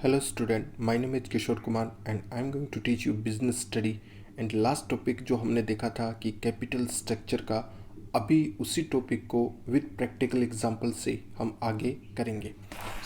Hello student, my name is Kishore Kumar and I am going to teach you business study and last topic जो हमने देखा था कि capital structure का, अभी उसी टॉपिक को विद प्रैक्टिकल एग्जांपल से हम आगे करेंगे।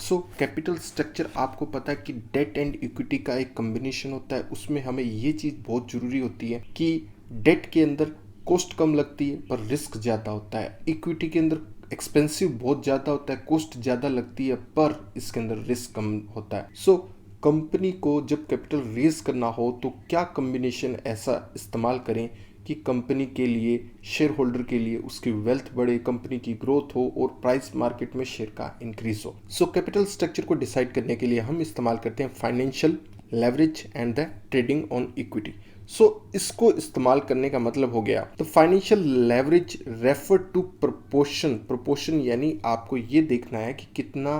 सो कैपिटल स्ट्रक्चर आपको पता है कि डेट एंड इक्विटी का एक कॉम्बिनेशन होता है। उसमें हमें ये चीज़ बहुत ज़रूरी होती है कि डेट के अंदर कॉस्ट कम लगती है पर रिस्क ज़्यादा होता है, इक्विटी के अंदर एक्सपेंसिव बहुत ज़्यादा होता है, कॉस्ट ज़्यादा लगती है पर इसके अंदर रिस्क कम होता है। सो कंपनी को जब कैपिटल रेज करना हो तो क्या कॉम्बिनेशन ऐसा इस्तेमाल करें कि कंपनी के लिए, शेयर होल्डर के लिए उसकी वेल्थ बढ़े, कंपनी की ग्रोथ हो और प्राइस मार्केट में शेयर का इंक्रीज हो। सो कैपिटल स्ट्रक्चर को डिसाइड करने के लिए हम इस्तेमाल करते हैं financial leverage and the trading on equity. So इसको इस्तेमाल करने का मतलब हो गया, तो financial leverage refer to proportion यानी आपको ये देखना है कि कितना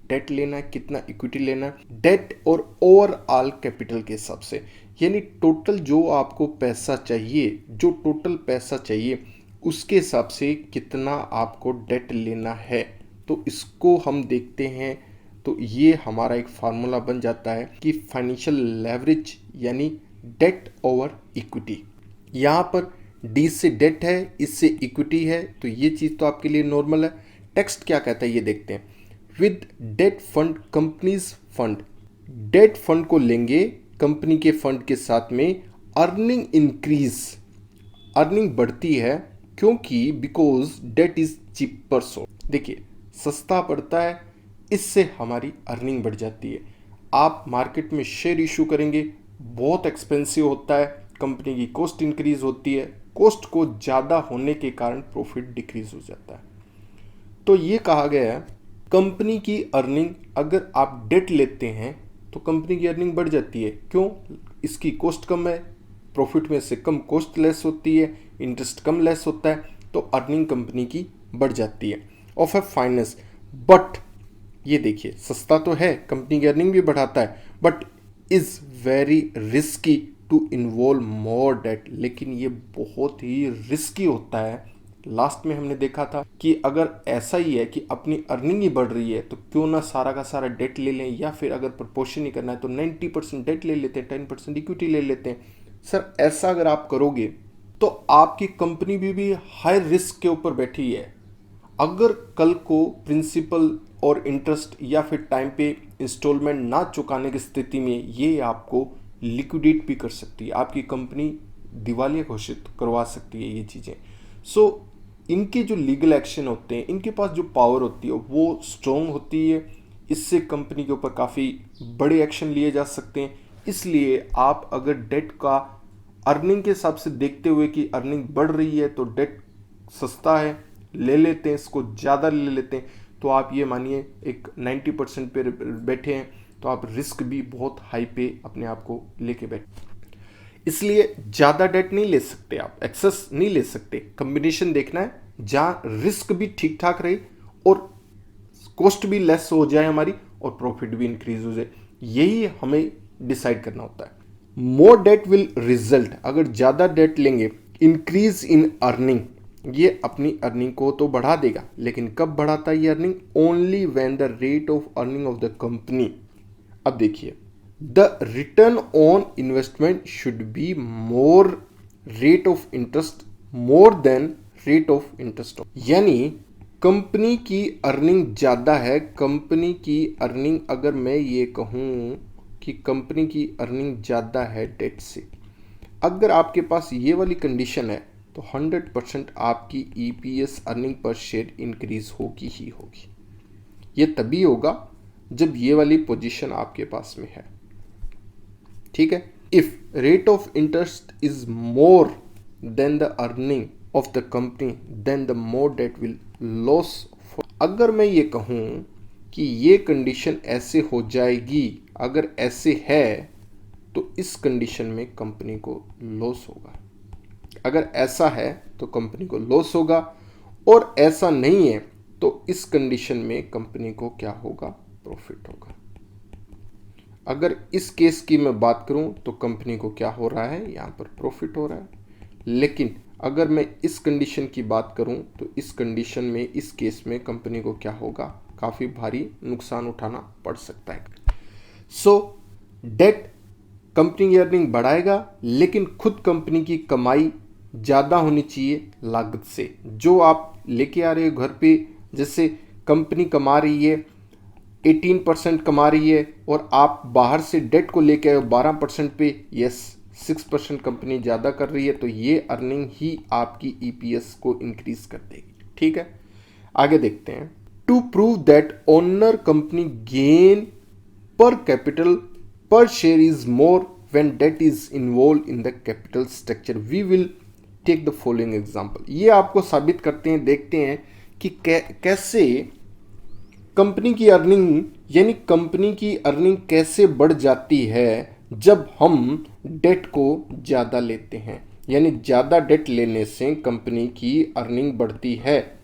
डेट लेना है, कितना इक्विटी लेना है, डेट और ओवरऑल कैपिटल के हिसाब से, यानी टोटल जो आपको पैसा चाहिए, जो टोटल पैसा चाहिए उसके हिसाब से कितना आपको डेट लेना है। तो इसको हम देखते हैं, तो ये हमारा एक फार्मूला बन जाता है कि फाइनेंशियल लेवरेज यानी डेट ओवर इक्विटी। यहाँ पर डी से डेट है, इससे इक्विटी है, तो ये चीज़ तो आपके लिए नॉर्मल है। टेक्स्ट क्या कहता है ये देखते हैं। With debt fund companies fund, debt fund को लेंगे कंपनी के फंड के साथ में, अर्निंग इंक्रीज, अर्निंग बढ़ती है क्योंकि बिकॉज डेट इज चीपर। सो देखिए सस्ता पड़ता है, इससे हमारी अर्निंग बढ़ जाती है। आप मार्केट में शेयर इशू करेंगे, बहुत एक्सपेंसिव होता है, कंपनी की कॉस्ट इंक्रीज होती है, कॉस्ट को ज़्यादा होने के कारण प्रॉफिट डिक्रीज हो जाता है। तो ये कहा गया है कंपनी की अर्निंग, अगर आप डेट लेते हैं तो कंपनी की अर्निंग बढ़ जाती है। क्यों? इसकी कॉस्ट कम है, प्रॉफिट में से कम कॉस्ट लेस होती है, इंटरेस्ट कम लेस होता है, तो अर्निंग कंपनी की बढ़ जाती है। ऑफ ए फाइनेंस, बट ये देखिए सस्ता तो है, कंपनी की अर्निंग भी बढ़ाता है, but is very risky to involve more debt, लेकिन ये बहुत ही रिस्की होता है। लास्ट में हमने देखा था कि अगर ऐसा ही है कि अपनी अर्निंग ही बढ़ रही है तो क्यों ना सारा का सारा डेट ले लें, या फिर अगर प्रपोर्शन ही करना है तो 90% डेट ले लेते हैं, 10% इक्विटी ले लेते हैं। सर ऐसा अगर आप करोगे तो आपकी कंपनी भी हाई रिस्क के ऊपर बैठी है। अगर कल को प्रिंसिपल और इंटरेस्ट या फिर टाइम पे इंस्टॉलमेंट ना चुकाने की स्थिति में ये आपको लिक्विडेट भी कर सकती है, आपकी कंपनी दिवालिया घोषित करवा सकती है ये चीज़ें। सो इनके जो लीगल एक्शन होते हैं, इनके पास जो पावर होती है वो स्ट्रॉन्ग होती है, इससे कंपनी के ऊपर काफ़ी बड़े एक्शन लिए जा सकते हैं। इसलिए आप अगर डेट का अर्निंग के हिसाब से देखते हुए कि अर्निंग बढ़ रही है तो डेट सस्ता है, ले लेते हैं, इसको ज़्यादा ले लेते हैं, तो आप ये मानिए एक 90% पे बैठे हैं, तो आप रिस्क भी बहुत हाई पे अपने आप को लेके बैठे। इसलिए ज़्यादा डेट नहीं ले सकते, आप एक्सेस नहीं ले सकते, कॉम्बिनेशन देखना है जहाँ रिस्क भी ठीक ठाक रहे और कॉस्ट भी लेस हो जाए हमारी और प्रॉफिट भी इंक्रीज हो जाए, यही हमें डिसाइड करना होता है। मोर डेट विल रिजल्ट, अगर ज़्यादा डेट लेंगे, इंक्रीज इन अर्निंग, ये अपनी अर्निंग को तो बढ़ा देगा, लेकिन कब बढ़ाता है ये earning? Only when the rate of earning of the company. अब देखिए the return on investment should be more rate of interest more than rate of interest, यानी कंपनी की अर्निंग ज़्यादा है, कंपनी की अर्निंग, अगर मैं ये कहूँ कि कंपनी की अर्निंग ज़्यादा है डेट से, अगर आपके पास ये वाली कंडीशन है तो 100% आपकी EPS earning per share increase होगी ही होगी। ये तभी होगा जब ये वाली पोजीशन आपके पास में है, ठीक है। If rate of interest is more than the earning of the company then the more debt will loss. अगर मैं ये कहूँ कि ये कंडीशन ऐसे हो जाएगी, अगर ऐसे है तो इस कंडीशन में कंपनी को लॉस होगा। अगर ऐसा है तो कंपनी को लॉस होगा, और ऐसा नहीं है तो इस कंडीशन में कंपनी को क्या होगा? प्रॉफिट होगा। अगर इस केस की मैं बात करूं तो कंपनी को क्या हो रहा है? यहाँ पर प्रॉफिट हो रहा है। लेकिन अगर मैं इस कंडीशन की बात करूं तो इस कंडीशन में, इस केस में कंपनी को क्या होगा? काफ़ी भारी नुकसान उठाना पड़ सकता है। सो डेट कंपनी की अर्निंग बढ़ाएगा, लेकिन खुद कंपनी की कमाई ज़्यादा होनी चाहिए लागत से। जो आप लेके आ रहे हो घर पे, जैसे कंपनी कमा रही है 18% कमा रही है और आप बाहर से डेट को लेके आए हो 12% पे, यस 6% कंपनी ज़्यादा कर रही है, तो ये अर्निंग ही आपकी ईपीएस को इंक्रीज कर देगी। ठीक है, आगे देखते हैं। To prove that owner company gain per capital per share is more when debt is involved in the capital structure. We will take the following example. ये आपको साबित करते हैं, देखते हैं कि कैसे कंपनी की अर्निंग, यानी कंपनी की अर्निंग कैसे बढ़ जाती है जब हम डेट को ज़्यादा लेते हैं, यानी ज़्यादा डेट लेने से कंपनी की अर्निंग बढ़ती है।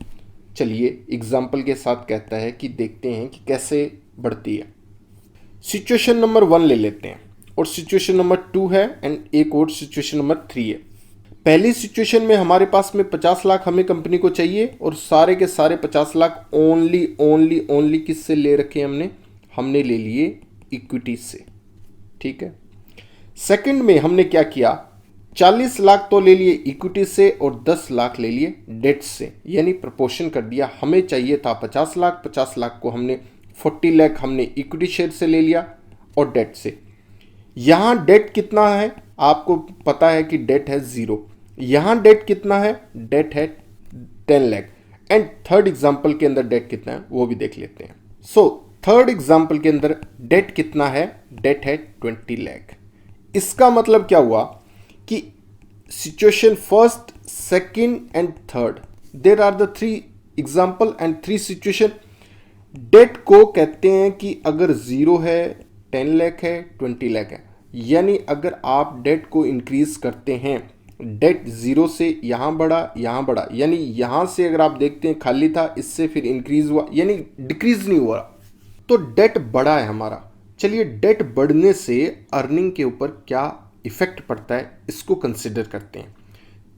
चलिए एग्जाम्पल के साथ कहता है कि देखते हैं कि कैसे बढ़ती है। सिचुएशन नंबर 1 ले लेते हैं और सिचुएशन नंबर 2 है एंड एक और सिचुएशन नंबर 3 है। पहली सिचुएशन में हमारे पास में 50 लाख हमें कंपनी को चाहिए और सारे के सारे 50 लाख ओनली किससे ले रखे हैं हमने ले लिए इक्विटी से। ठीक है, सेकंड में हमने क्या किया, 40 लाख तो ले लिए इक्विटी से और 10 लाख ले लिए डेट से, यानी प्रपोर्शन कर दिया। हमें चाहिए था 50 लाख, 50 लाख को हमने 40 लाख हमने इक्विटी शेयर से ले लिया और डेट से। यहां डेट कितना है आपको पता है कि डेट है 0। यहां डेट कितना है, डेट है 10 लाख। एंड थर्ड एग्जांपल के अंदर डेट कितना है वो भी देख लेते हैं। सो थर्ड एग्जांपल के अंदर डेट कितना है, डेट है 20 लाख। इसका मतलब क्या हुआ कि situation first, second and third, there are the 3 example and 3 situation. Debt को कहते हैं कि अगर 0 है, 10 लाख है, 20 लाख है, यानी अगर आप डेट को इंक्रीज करते हैं, डेट 0 से यहाँ बढ़ा, यानी यहाँ से अगर आप देखते हैं खाली था, इससे फिर इंक्रीज हुआ, यानी डिक्रीज नहीं हुआ, तो डेट बढ़ा है हमारा। चलिए डेट बढ़ने से अर्निंग के ऊपर क्या इफेक्ट पड़ता है इसको कंसिडर करते हैं।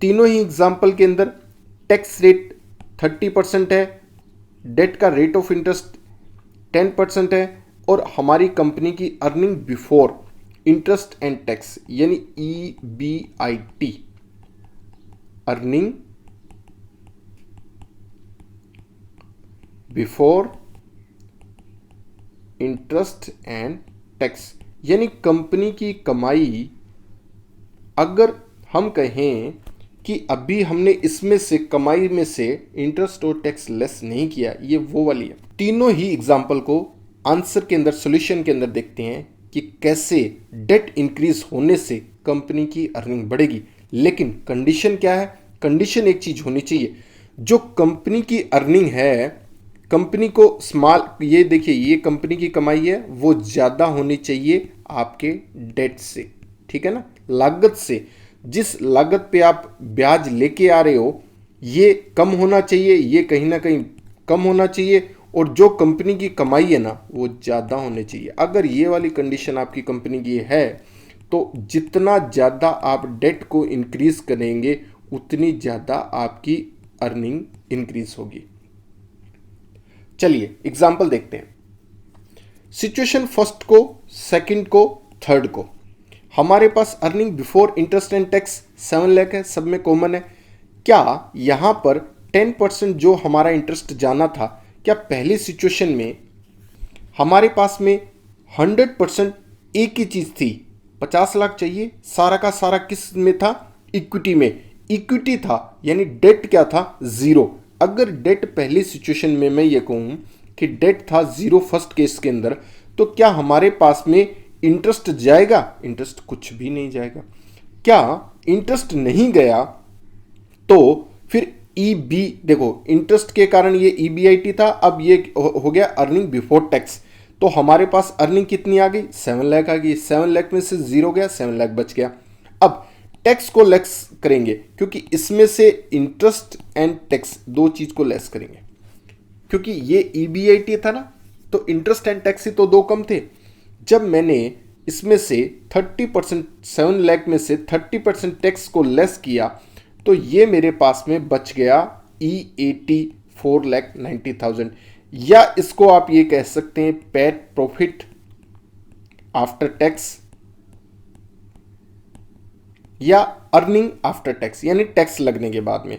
तीनों ही एग्जाम्पल के अंदर टैक्स रेट 30% है, डेट का रेट ऑफ इंटरेस्ट 10% है और हमारी कंपनी की earning before interest and tax यानी EBIT, earning before interest and tax, यानी कंपनी की कमाई, अगर हम कहें कि अभी हमने इसमें से कमाई में से इंटरेस्ट और टैक्स लेस नहीं किया, ये वो वाली है। तीनों ही एग्जाम्पल को आंसर के अंदर, सॉल्यूशन के अंदर देखते हैं कि कैसे डेट इंक्रीज होने से कंपनी की अर्निंग बढ़ेगी। लेकिन कंडीशन क्या है, कंडीशन एक चीज होनी चाहिए, जो कंपनी की अर्निंग है, कंपनी को स्मॉल, ये देखिए ये कंपनी की कमाई है, वो ज़्यादा होनी चाहिए आपके डेट से। ठीक है ना, लागत से, जिस लागत पे आप ब्याज लेके आ रहे हो ये कम होना चाहिए, ये कहीं ना कहीं कम होना चाहिए, और जो कंपनी की कमाई है ना वो ज़्यादा होनी चाहिए। अगर ये वाली कंडीशन आपकी कंपनी की है तो जितना ज़्यादा आप डेट को इंक्रीज करेंगे उतनी ज़्यादा आपकी अर्निंग इंक्रीज होगी। चलिए एग्जाम्पल देखते हैं। सिचुएशन फर्स्ट को, सेकंड को, थर्ड को, हमारे पास earning before interest and tax 7 lakh है, सब में कॉमन है। क्या यहां पर 10% जो हमारा इंटरेस्ट जाना था, क्या पहली सिचुएशन में हमारे पास में 100% एक ही चीज थी, 50 लाख चाहिए, सारा का सारा किस में था, इक्विटी में, इक्विटी था, यानी डेट क्या था 0। अगर डेट पहली सिचुएशन में मैं ये कहूं कि डेट था 0 फर्स्ट केस के अंदर, तो क्या हमारे पास में इंटरेस्ट जाएगा, इंटरेस्ट कुछ भी नहीं जाएगा। क्या इंटरेस्ट नहीं गया तो फिर देखो इंटरेस्ट के कारण ये EBIT था, अब ये हो गया अर्निंग बिफोर टैक्स, तो हमारे पास अर्निंग कितनी आ गई, 7 लाख आ गई। 7 लाख में से 0 गया, 7 लाख बच गया। अब टैक्स को लेस करेंगे क्योंकि इसमें से इंटरेस्ट एंड टैक्स दो चीज को लेस करेंगे, क्योंकि ये EBIT था ना, तो इंटरेस्ट एंड टैक्स ही तो दो कम थे। जब मैंने इसमें से 30%, 7 लाख में से 30% टैक्स को लेस किया तो ये मेरे पास में बच गया E84,90,000, या इसको आप ये कह सकते हैं पैट प्रॉफिट आफ्टर टैक्स या अर्निंग आफ्टर टैक्स यानी टैक्स लगने के बाद में।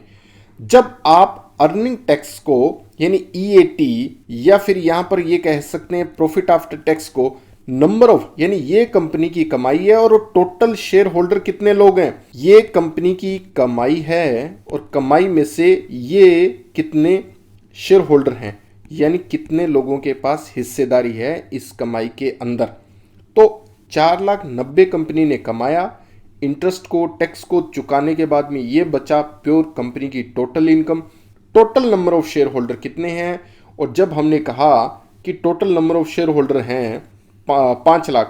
जब आप अर्निंग टैक्स को यानी ईएटी या फिर यहां पर ये कह सकते हैं प्रॉफिट आफ्टर टैक्स को नंबर ऑफ यानी ये कंपनी की कमाई है और टोटल शेयर होल्डर कितने लोग हैं, ये कंपनी की कमाई है और कमाई में से ये कितने शेयर होल्डर हैं यानी कितने लोगों के पास हिस्सेदारी है इस कमाई के अंदर। तो 4,90,000 कंपनी ने कमाया, इंटरेस्ट को टैक्स को चुकाने के बाद में ये बचा प्योर कंपनी की total income. Total number of share holder कितने हैं, और जब हमने कहा कि total number of share holder हैं 5 लाख,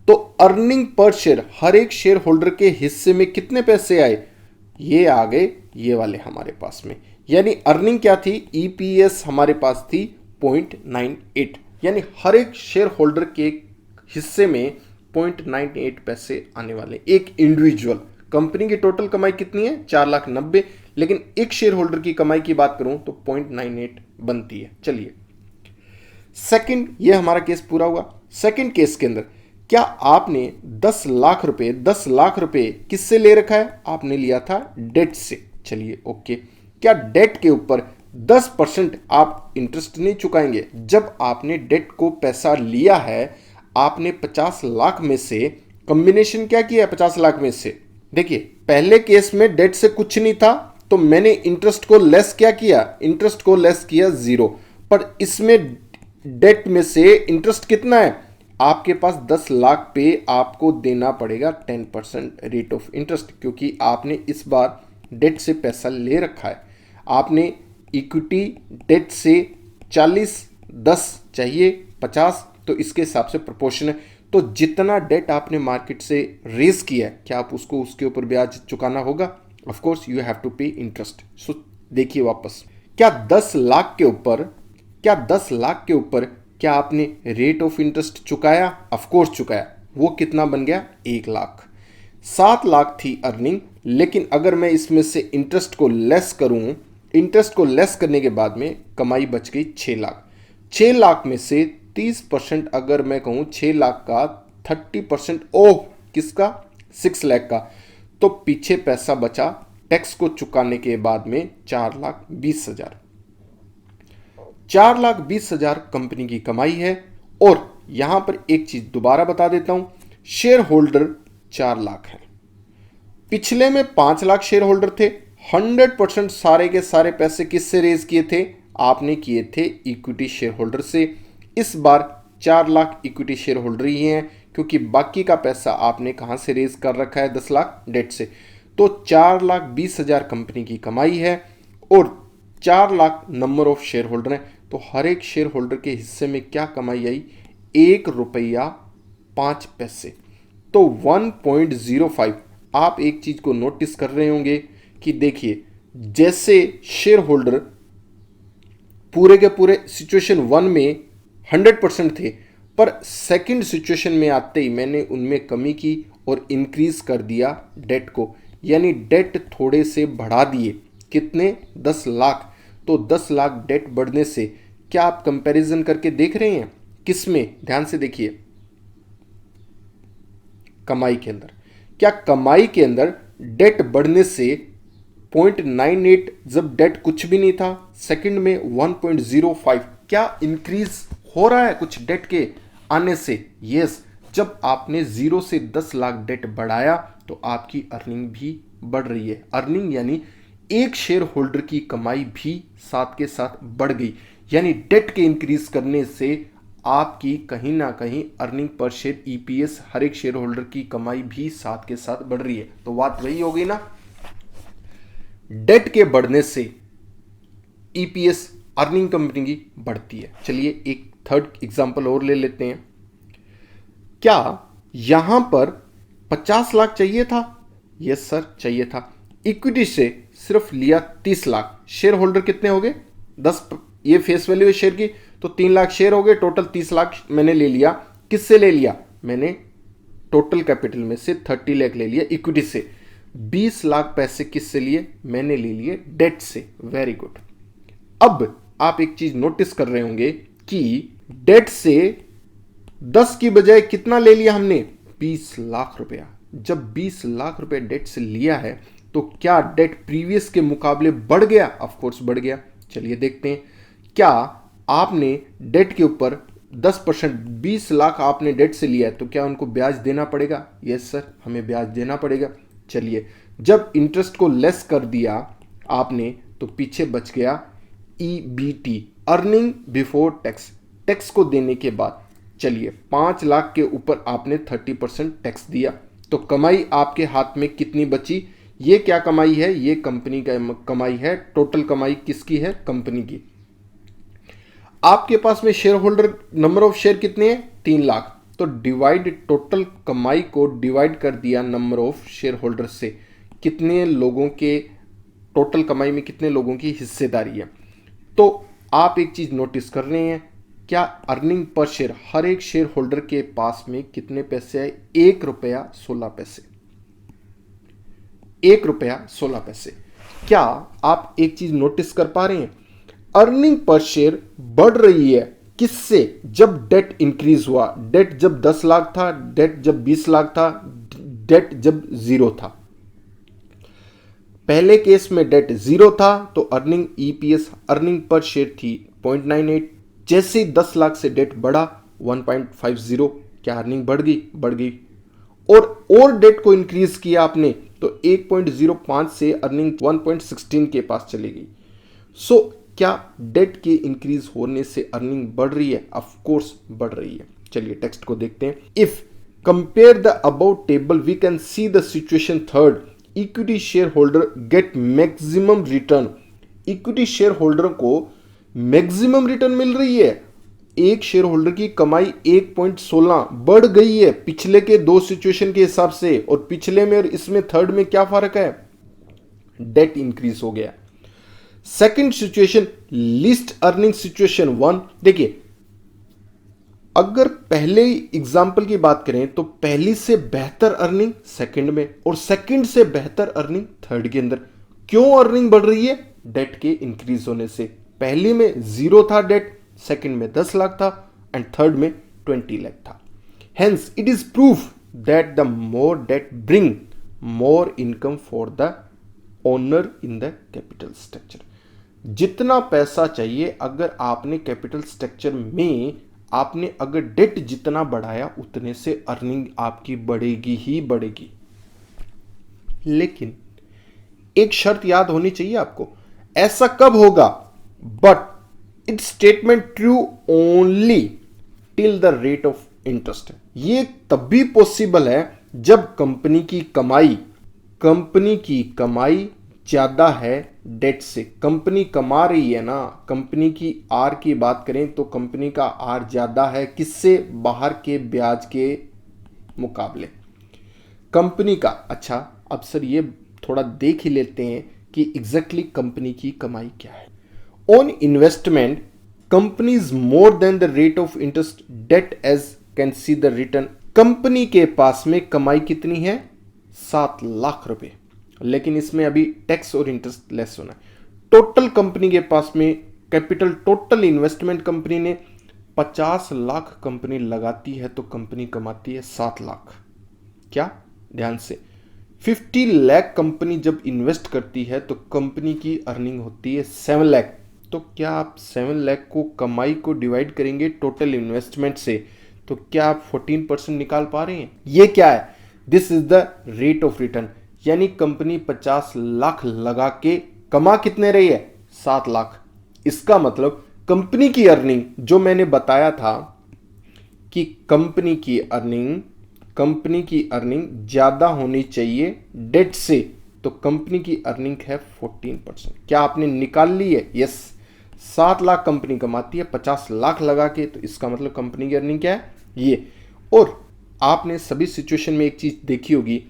तो अर्निंग पर शेयर हर एक शेयर होल्डर के हिस्से में कितने पैसे आए, ये आ गए ये वाले हमारे पास में। यानी अर्निंग क्या थी, ईपीएस हमारे पास थी 0.98 यानी हर एक शेयर होल्डर के हिस्से में 0.98 पैसे आने वाले। एक इंडिविजुअल कंपनी की टोटल कमाई कितनी है 4,90,000, लेकिन एक शेयर होल्डर की कमाई की बात करूं तो 0.98 बनती है। चलिए सेकंड, ये हमारा केस पूरा हुआ। सेकंड केस के अंदर क्या आपने 10 लाख रुपए किससे ले रखा है, आपने लिया था डेट से। चलिए ओके, क्या डेट के ऊपर 10% आप इंटरेस्ट नहीं चुकाएंगे। जब आपने डेट को पैसा लिया है, आपने 50 लाख में से कॉम्बिनेशन क्या किया है 50 लाख में से, देखिए पहले केस में डेट से कुछ नहीं था तो मैंने इंटरेस्ट को लेस क्या किया, इंटरेस्ट को लेस किया 0, पर इसमें डेट में से इंटरेस्ट कितना है, आपके पास 10 लाख पे आपको देना पड़ेगा 10% रेट ऑफ इंटरेस्ट, क्योंकि आपने इस बार डेट से पैसा ले रखा है। आपने इक्विटी डेट से 40 10 चाहिए 50, तो इसके हिसाब से प्रोपोर्शन है। तो जितना डेट आपने मार्केट से रेज किया है, क्या आप उसको उसके ऊपर ब्याज चुकाना होगा, of course you have to pay interest. So देखिए वापस, क्या 10 लाख के ऊपर क्या आपने रेट ऑफ इंटरेस्ट चुकाया, ऑफ कोर्स चुकाया। वो कितना बन गया 1 लाख। 7 लाख थी अर्निंग, लेकिन अगर मैं इसमें से इंटरेस्ट को लेस करूं, इंटरेस्ट को लेस करने के बाद में कमाई बच गई 6 लाख। 6 लाख में से 30% अगर मैं कहूं 6 लाख का 30% ओह किसका 6 लाख का, तो पीछे पैसा बचा टैक्स को चुकाने के बाद में 4,20,000। 4,20,000 कंपनी की कमाई है। और यहां पर एक चीज दोबारा बता देता हूं, शेयर होल्डर 4 लाख है, पिछले में 5 लाख शेयर होल्डर थे। 100% सारे के सारे पैसे किससे रेज किए थे, आपने किए थे इक्विटी शेयर होल्डर से। इस बार 4 लाख इक्विटी शेयर होल्डर ही हैं, क्योंकि बाकी का पैसा आपने कहां से रेज कर रखा है 10 लाख डेट से। तो 4,20,000 कंपनी की कमाई है और 4 lakh number of share holder हैं। तो हर एक शेयर होल्डर के हिस्से में क्या कमाई आई, 1 रुपया 5 पैसे, तो 1.05। आप एक चीज को नोटिस कर रहे होंगे कि देखिए, जैसे शेयर होल्डर पूरे के पूरे सिचुएशन 1 में 100% थे, पर सेकंड सिचुएशन में आते ही मैंने उनमें कमी की और इंक्रीज कर दिया डेट को, यानी डेट थोड़े से बढ़ा दिए। कितने 10 लाख। तो 10 लाख डेट बढ़ने से क्या आप कंपैरिजन करके देख रहे हैं, किसमें, ध्यान से देखिए, कमाई के अंदर। क्या कमाई के अंदर डेट बढ़ने से 0.98, जब डेट कुछ भी नहीं था, सेकंड में 1.05, क्या इंक्रीज हो रहा है कुछ डेट के आने से? यस, जब आपने 0 से 10 लाख डेट बढ़ाया तो आपकी अर्निंग भी बढ़ रही है। अर्निंग यानी एक शेयर होल्डर की कमाई भी साथ के साथ बढ़ गई, यानी डेट के इंक्रीज करने से आपकी कहीं ना कहीं अर्निंग पर शेयर ईपीएस, हर एक शेयर होल्डर की कमाई भी साथ के साथ बढ़ रही है। तो बात वही हो गई ना, डेट के बढ़ने से ईपीएस अर्निंग कंपनी की बढ़ती है। चलिए एक थर्ड एग्जांपल और ले लेते हैं। क्या यहां पर 50 लाख चाहिए था? यस सर चाहिए था। इक्विटी से सिर्फ लिया 30 लाख। शेयर होल्डर कितने हो गए 10, ये फेस वैल्यू है शेयर की, तो 3 लाख शेयर हो गए, टोटल 30 लाख मैंने ले लिया। किससे ले लिया? मैंने टोटल कैपिटल में से 30 लाख ले लिया इक्विटी से। 20 लाख पैसे किससे लिए? मैंने ले लिए डेट से। Very good. अब आप एक चीज नोटिस कर रहे होंगे कि डेट से 10 की बजाय कितना ले लिया हमने, 20 लाख रुपया। जब 20 लाख रुपए डेट से लिया है तो क्या डेट प्रीवियस के मुकाबले बढ़ गया? ऑफ कोर्स बढ़ गया। चलिए देखते हैं, क्या आपने डेट के ऊपर 10%, 20 लाख आपने डेट से लिया है तो क्या उनको ब्याज देना पड़ेगा? यस सर, हमें ब्याज देना पड़ेगा। चलिए, जब इंटरेस्ट को लेस कर दिया आपने तो पीछे बच गया EBT, earning before tax, tax को देने के बाद। चलिए, 5 लाख के ऊपर आपने 30% टैक्स दिया तो कमाई आपके हाथ में कितनी बची? ये क्या कमाई है? ये कंपनी का कमाई है। टोटल कमाई किसकी है? कंपनी की। आपके पास में share holder number of share कितने हैं? 3 लाख। तो डिवाइड, टोटल कमाई को डिवाइड कर दिया नंबर ऑफ शेयर होल्डर से, कितने लोगों के टोटल कमाई में कितने लोगों की हिस्सेदारी है। तो आप एक चीज नोटिस कर रहे हैं, क्या अर्निंग पर शेयर हर एक शेयर होल्डर के पास में कितने पैसे है? 1 रुपया 16 पैसे। 1 रुपया 16 पैसे। क्या आप एक चीज नोटिस कर पा रहे हैं, अर्निंग पर शेयर बढ़ रही है किससे? जब डेट इंक्रीज हुआ। डेट जब 10 लाख था, डेट जब 20 लाख था, डेट जब 0 था। पहले केस में डेट 0 था तो earning EPS, earning per share थी 0.98। जैसे ही 10 लाख से डेट बढ़ा 1.50, क्या अर्निंग बढ़ गई? बढ़ गई। और डेट को इंक्रीज किया आपने तो 1.05 से अर्निंग 1.16 के पास चली गई। सो क्या डेट के इंक्रीज होने से अर्निंग बढ़ रही है? ऑफ कोर्स बढ़ रही है। चलिए टेक्स्ट को देखते हैं। If compare the above table we can see the situation third, equity share holder get maximum return. Equity share holder को मैक्सिमम रिटर्न मिल रही है। एक शेयर होल्डर की कमाई 1.16 बढ़ गई है पिछले के 2 सिचुएशन के हिसाब से, और पिछले में और इसमें थर्ड में क्या फर्क है? डेट इंक्रीज हो गया। Second situation, list earning situation 1। देखिए, अगर पहले एग्जांपल की बात करें तो पहली से बेहतर अर्निंग सेकंड में और सेकंड से बेहतर अर्निंग थर्ड के अंदर। क्यों अर्निंग बढ़ रही है? डेट के इंक्रीज होने से। पहली में 0 था डेट, सेकंड में 10 लाख था एंड थर्ड में 20 लाख था। Hence it is proof that the more debt bring more income for the owner in the capital structure. जितना पैसा चाहिए, अगर आपने कैपिटल स्ट्रक्चर में आपने अगर डेट जितना बढ़ाया उतने से अर्निंग आपकी बढ़ेगी ही बढ़ेगी। लेकिन एक शर्त याद होनी चाहिए आपको, ऐसा कब होगा? But it's statement true only till the rate of interest. ये तब भी पॉसिबल है जब कंपनी की कमाई ज्यादा है डेट से। कंपनी कमा रही है ना, कंपनी की आर की बात करें तो कंपनी का आर ज्यादा है किससे? बाहर के ब्याज के मुकाबले कंपनी का। अच्छा, अब सर ये थोड़ा देख ही लेते हैं कि एग्जैक्टली कंपनी की कमाई क्या है। On investment company is more than the rate of interest debt as can see the return. Company के पास में कमाई कितनी है? 7 लाख रुपए, लेकिन इसमें अभी टैक्स और इंटरेस्ट लेस होना है। टोटल कंपनी के पास में कैपिटल, टोटल इन्वेस्टमेंट कंपनी ने 50 लाख कंपनी लगाती है तो कंपनी कमाती है 7 लाख। क्या? ध्यान से, 50 लाख कंपनी जब इन्वेस्ट करती है तो कंपनी की अर्निंग होती है 7 लाख। तो क्या आप 7 लाख को कमाई को डिवाइड करेंगे टोटल इन्वेस्टमेंट से तो क्या आप 14% निकाल पा रहे हैं? ये क्या है? This is the rate of return. यानी कंपनी 50 लाख लगा के कमा कितने रही है? 7 लाख। इसका मतलब कंपनी की अर्निंग, जो मैंने बताया था कि कंपनी की अर्निंग ज्यादा होनी चाहिए डेट से, तो कंपनी की अर्निंग है 14%। क्या आपने निकाल ली है? यस। 7 लाख कंपनी कमाती है, 50 लाख लगा के, तो इसका मतलब कंपनी की अर्निंग क्या है? ये। और आपने सभी सिचुएशन में एक चीज देखी होगी,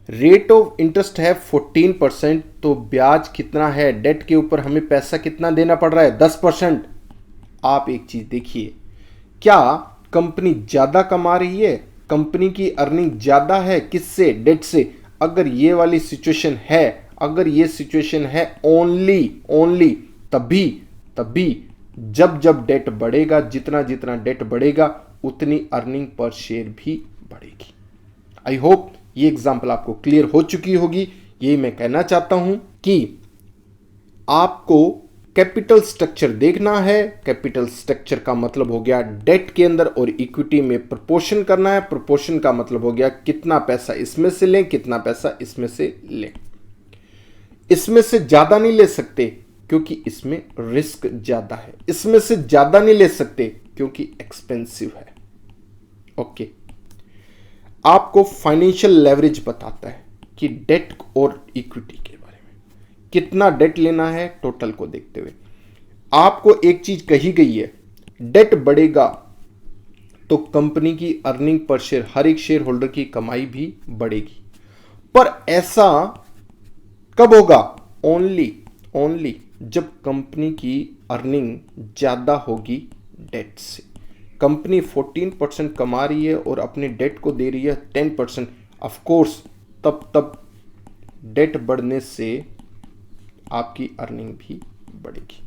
रेट ऑफ इंटरेस्ट है 14%, तो ब्याज कितना है? डेट के ऊपर हमें पैसा कितना देना पड़ रहा है? 10%। आप एक चीज देखिए, क्या कंपनी ज्यादा कमा रही है? कंपनी की अर्निंग ज्यादा है किससे? डेट से। अगर ये वाली सिचुएशन है, अगर ये सिचुएशन है ओनली तभी जब डेट बढ़ेगा, जितना डेट बढ़ेगा उतनी अर्निंग पर शेयर भी बढ़ेगी। आई होप ये एग्जाम्पल आपको क्लियर हो चुकी होगी। यही मैं कहना चाहता हूं कि आपको कैपिटल स्ट्रक्चर देखना है। कैपिटल स्ट्रक्चर का मतलब हो गया डेट के अंदर और इक्विटी में प्रोपोर्शन करना है। प्रोपोर्शन का मतलब हो गया कितना पैसा इसमें से लें, कितना पैसा इसमें से लें। इसमें से ज्यादा नहीं ले सकते क्योंकि इसमें रिस्क ज्यादा है। इसमें से ज्यादा नहीं ले सकते क्योंकि एक्सपेंसिव है। ओके, आपको फाइनेंशियल लेवरेज बताता है कि डेट और इक्विटी के बारे में कितना डेट लेना है टोटल को देखते हुए। आपको एक चीज कही गई है, डेट बढ़ेगा तो कंपनी की अर्निंग पर शेयर, हर एक शेयर होल्डर की कमाई भी बढ़ेगी। पर ऐसा कब होगा? ओनली जब कंपनी की अर्निंग ज्यादा होगी डेट से। कंपनी 14% कमा रही है और अपने डेट को दे रही है 10%। ऑफ कोर्स तब डेट बढ़ने से आपकी अर्निंग भी बढ़ेगी।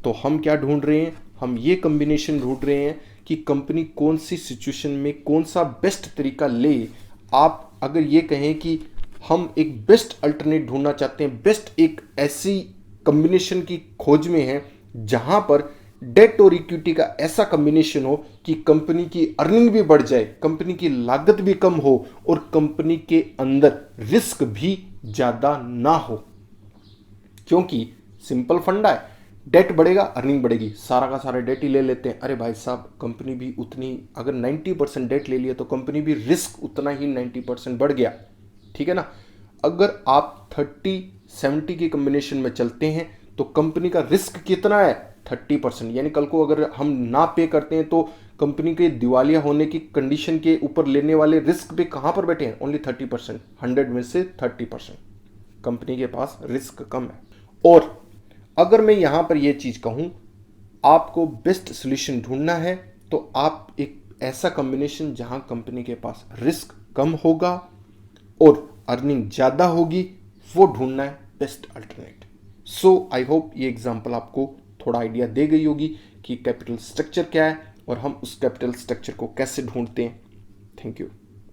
तो हम क्या ढूंढ रहे हैं? हम ये कॉम्बिनेशन ढूंढ रहे हैं कि कंपनी कौन सी सिचुएशन में कौन सा बेस्ट तरीका ले। आप अगर ये कहें कि हम एक बेस्ट अल्टरनेट ढूंढना चाहते हैं, बेस्ट एक ऐसी कॉम्बिनेशन की खोज में है जहां पर डेट और इक्विटी का ऐसा कॉम्बिनेशन हो कि कंपनी की अर्निंग भी बढ़ जाए, कंपनी की लागत भी कम हो और कंपनी के अंदर रिस्क भी ज्यादा ना हो। क्योंकि सिंपल फंडा है, डेट बढ़ेगा अर्निंग बढ़ेगी। सारा का सारा डेट ही ले लेते हैं। अरे भाई साहब, कंपनी भी उतनी, अगर 90% डेट ले लिया तो कंपनी भी रिस्क उतना ही 90% बढ़ गया। ठीक है ना। अगर आप 30-70 के कॉम्बिनेशन में चलते हैं तो कंपनी का रिस्क कितना है? 30%। यानी कल को अगर हम ना पे करते हैं तो कंपनी के दिवालिया होने की कंडीशन के ऊपर लेने वाले रिस्क पे कहां पर बैठे हैं? ओनली 30%। 100 में से 30% कंपनी के पास रिस्क कम है। और अगर मैं यहां पर यह चीज कहूं, आपको बेस्ट सोल्यूशन ढूंढना है तो आप एक ऐसा कॉम्बिनेशन जहां कंपनी के पास रिस्क कम होगा और अर्निंग ज्यादा होगी, वो ढूंढना है best alternate. So I hope ये एग्जांपल आपको थोड़ा आइडिया दे गई होगी कि कैपिटल स्ट्रक्चर क्या है और हम उस कैपिटल स्ट्रक्चर को कैसे ढूंढते हैं। Thank you.